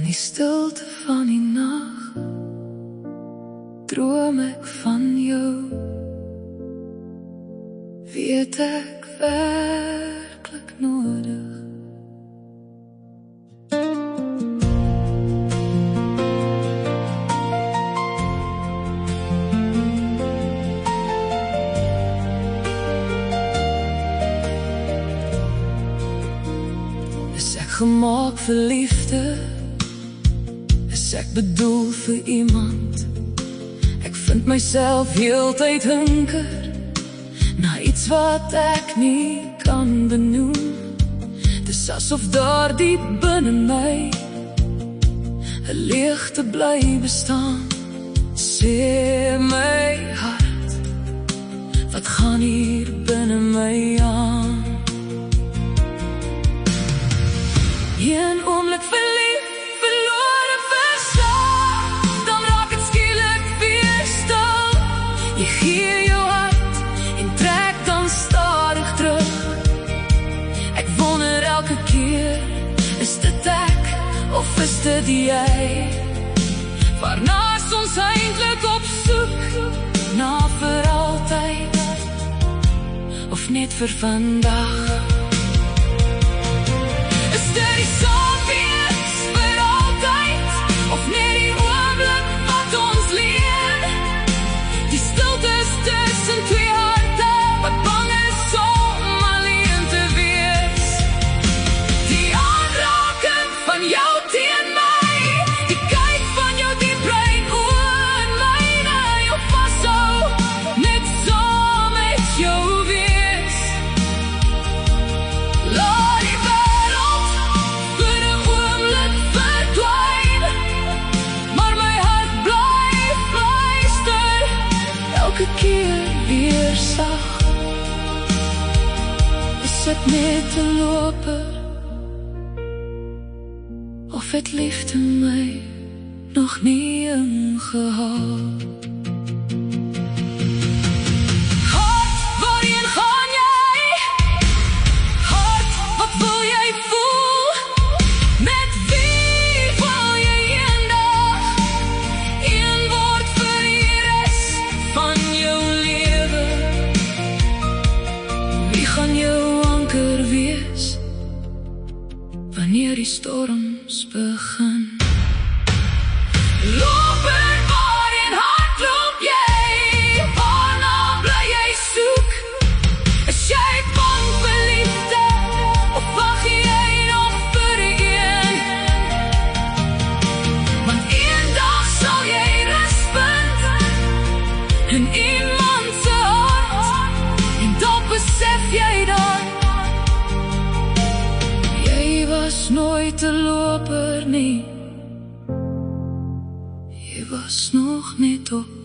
die stilte van die nag droom ek van jou. Weet ek werklik nodig? Is ek gemaak vir liefde? Is ek bedoel vir iemand? Ek vind myself heeltyd hunker na iets wat ek nie kan benoem. Dis asof daar diep binne my 'n leegte bly bestaan. Sê my hart, wat gaan hier binne my aan? Een oomblik verlief, verlore, verslaaf, dan raak het skielik weer stil. Jy gee jou hart en trek dan stadig terug. Ek wonder elke keer, is dit ek of is dit jy? Waarna is ons eintlik op soek? Na vir altyd of net vir vandag? Is dit die saam wees vir altyd of net die oomblik wat ons leer? Die stiltes tussen twee harte wat bang is om alleen te wees. Die aanraking van jou teen my, die kyk van jou diep brein oor myne, jou vashou, net saam met jou wees. Laat die wêreld vir 'n oomblik verdwyn, maar my hart bly fluister elke keer weer sag. Is ek net 'n loper of het liefde my nog nie ingehaal? Hart, waarheen gaan jy? Hart, wat wil jy voel? Met wie wil jy eendag een word vir die res van jou lewe? Wie gaan jou anker wees wanneer die storms begin? Loper, waarheen hardloop jy? Waarna bly jy soek? Is jy bang vir liefde of wag jy nog vir een? Want eendag sal jy rus vind in iemand se hart, en dan besef jy dan, jy was nooit 'n loper nie. Jy was nog net op